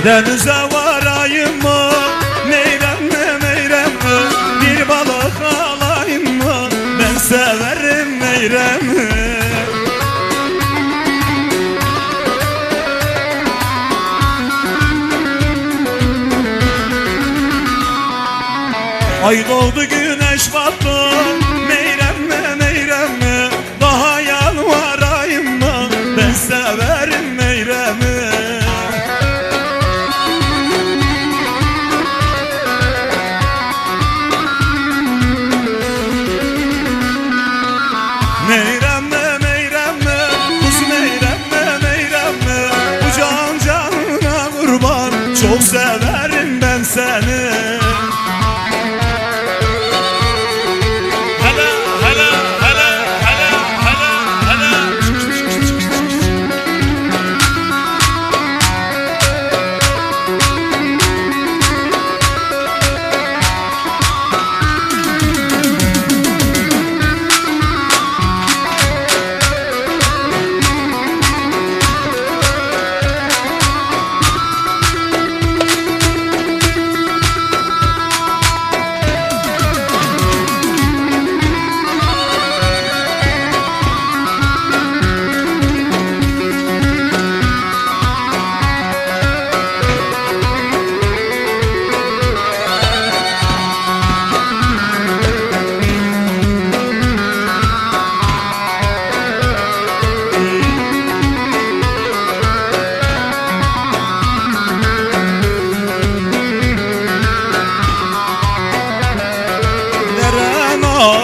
Denize varayım mı? Meyrem mi meyrem mi? Bir balık alayım mı? Ben severim meyremi. Ay doğdu güneş battı, meyrem mi meyrem mi? Daha yalvarayım mı? Ben severim meyremi. Meyrem mi meyrem mi? Kız meyrem mi meyrem mi? Bu can canına kurban, çok severim ben seni.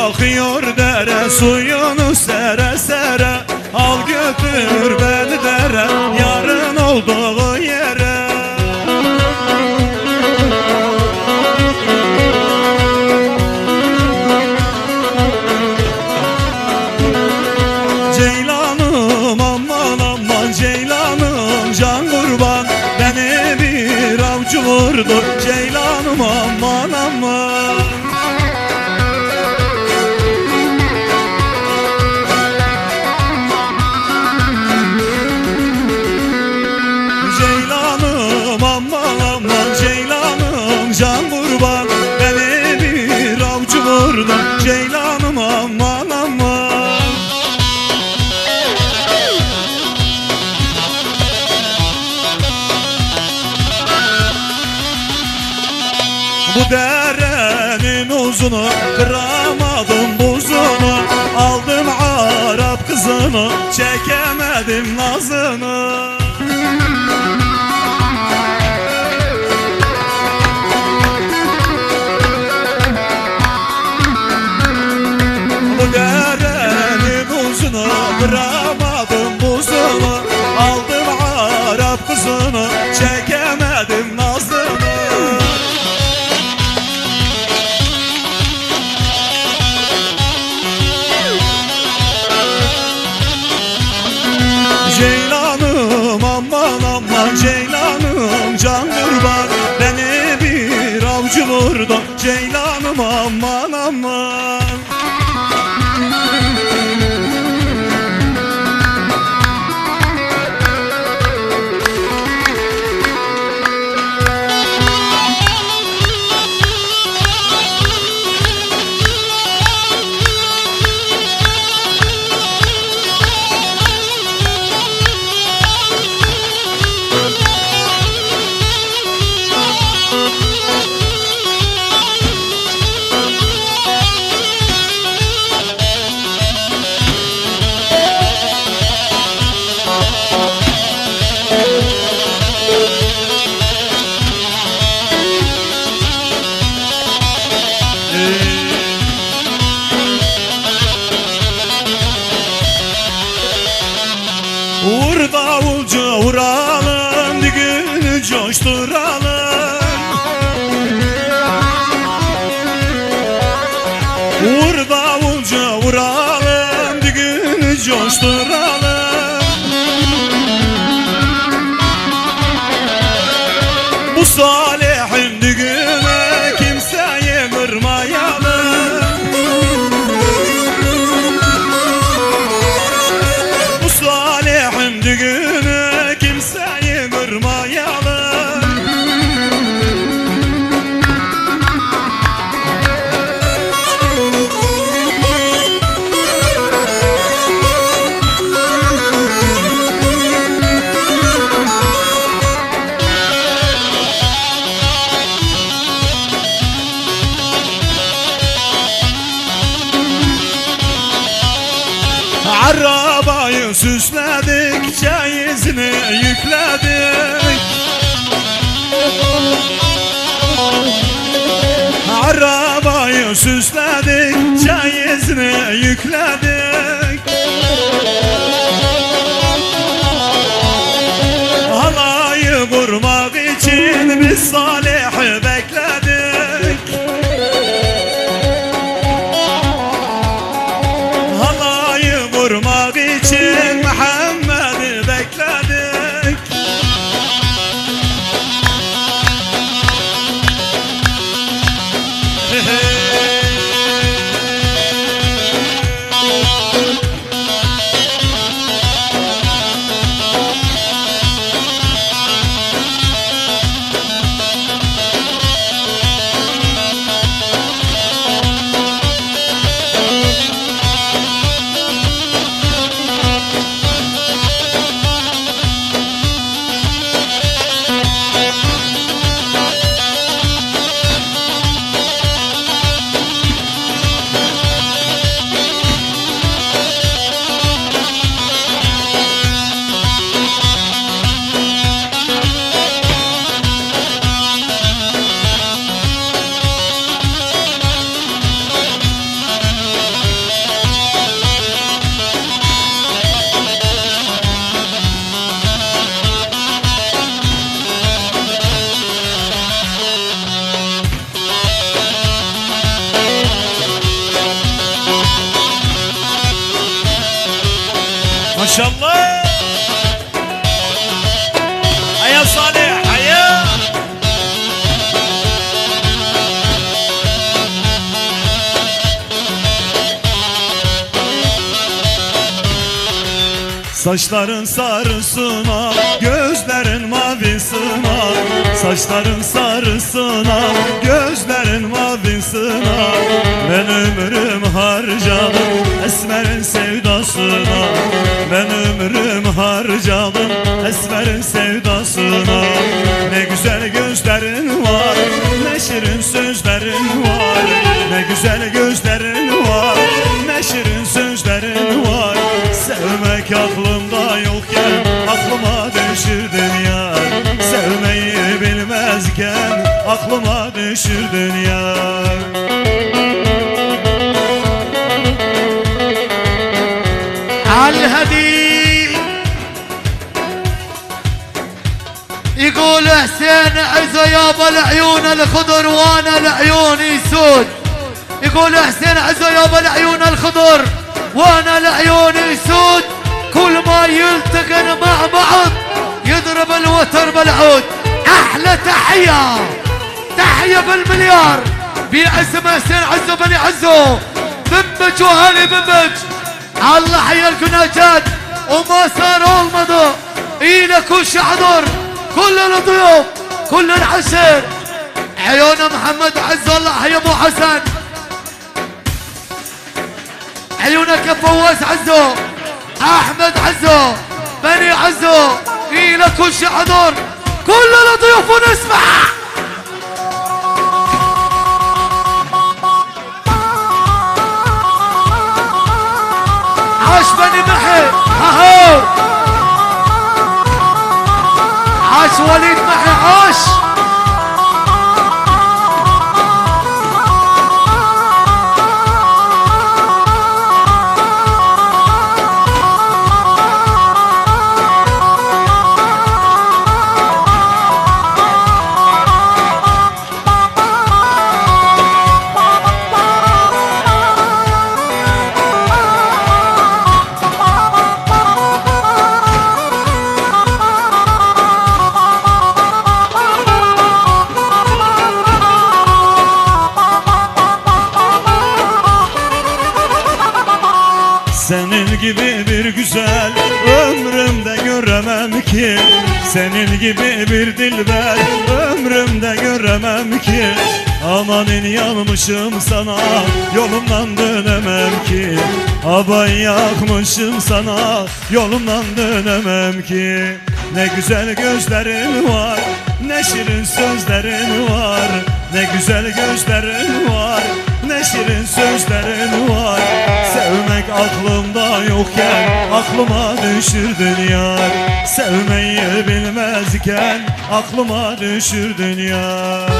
Akıyor dere suyunu sere sere, al götür beni dere yarın olduğu yere. Ceylanım aman aman ceylanım can kurban, beni bir avcı vurdu ceylanım aman aman. Can kurban, beni bir avcı vurdu ceylanım aman aman. Bu derenin uzunu, kıramadım buzunu, aldım Arap kızını, çekemedim nazını. Kıramadım buzunu, aldım Arap kızını, çekemedim nazını. Ceylanım aman aman ceylanım can kurban, beni bir avcı vurdu ceylanım aman aman. Vur davulcu vuralım, düğünü coşturalım. Vur davulcu vuralım, düğünü coşturalım. Bu Salih'in düğüne kimseyi kırmayalım. Bu Salih'in düğünü kimseyi kırmayalım. Arabayı süsledik, çeyizini yükledik. Arabayı süsledik, çeyizini yükledik. Halayı vurmak için biz Salih'i bekledik. Halayı vurmak için Muhammed'i bekledik. Maşallah. Hayya Salih, hayya. Saçların sarısına, gözlerin mavisına. Saçların sarısına, gözlerin mavisına. Ben ömrüm harcadım esmerin sevdasına. Ben ömrüm harcadım esmerin sevdasına. Ne güzel gözlerin var, ne şirin sözlerin var. Ne güzel gözlerin var, ne şirin sözlerin var. Sevmek aklımda yokken aklıma düşürdün yar. Sevmeyi bilmezken aklıma düşürdün yar. عالهدي يقول حسين عزة يابا العيون الخضر وانا العيون يسود. يقول حسين عزة يابا العيون الخضر وانا العيون يسود. كل ما يلتقن مع بعض يضرب الوتر بالعود. احلى تحية، تحية بالمليار باسم حسين عزة بني عزو بمبج وهالي بمبج. Allah hayal günahcat وما صار olmadı. إلى كل شحضر كل الضيوف كل العشر. عيون محمد عز الله حي ابو حسن. عيونك يا فواز عزو، احمد عزو، بني عزو. إلى كل شحضر كل الضيوف ونسمع. عاش بني محي، اهو عاش وليد محي، عاش. Senin gibi bir güzel ömrümde göremem ki. Senin gibi bir dilber ömrümde göremem ki. Amanın yanmışım sana, yolumdan dönemem ki. Abay yakmışım sana, yolumdan dönemem ki. Ne güzel gözlerin var, ne şirin sözlerin var. Ne güzel gözlerin var, Ne şirin sözlerin var. Sevmek aklımda yokken aklıma düşürdün yar. Sevmeyi bilmezken aklıma düşürdün yar.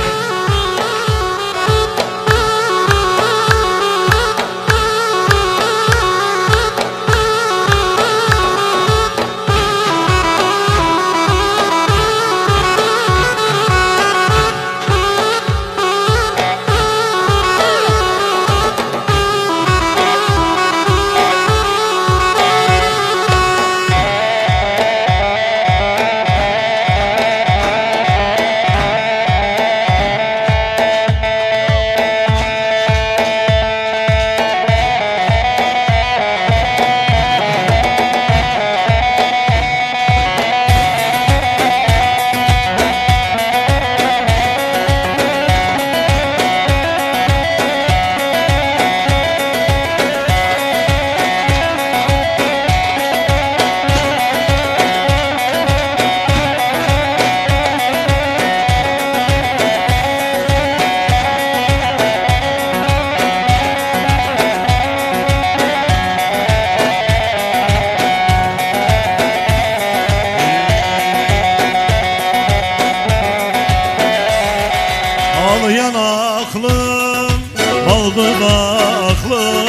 Al yanaklım, bal dudaklı,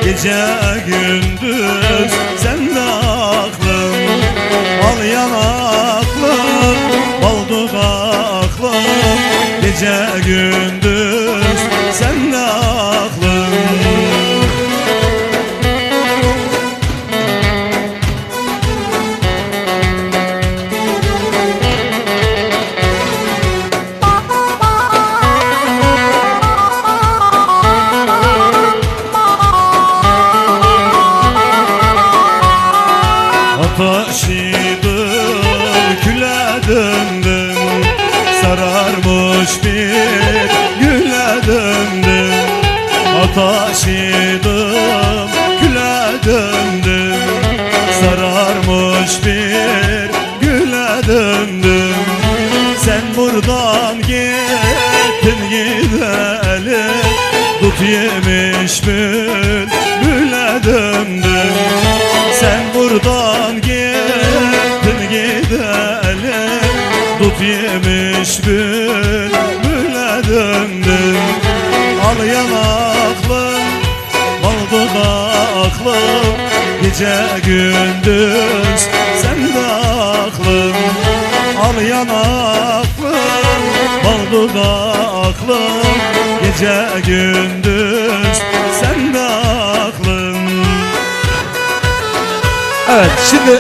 gece gündüz sen de aklım. Al yanaklım, bal dudaklı, gece gündüz sen de aklım. Taşıdım, küle döndüm, sararmış bir güle döndüm. Taşıdım, küle döndüm, sararmış bir güle döndüm. Sen buradan gittin gideli, dut yemiş bülbüle döndüm. Sen buradan gittin gideli, dut yemiş bülbüle döndüm. Al yanaklım, bal dudaklı, gece gündüz sen de aklım. Al yanaklım, bal dudaklı, gece gündüz sen de aklım. Evet, şimdi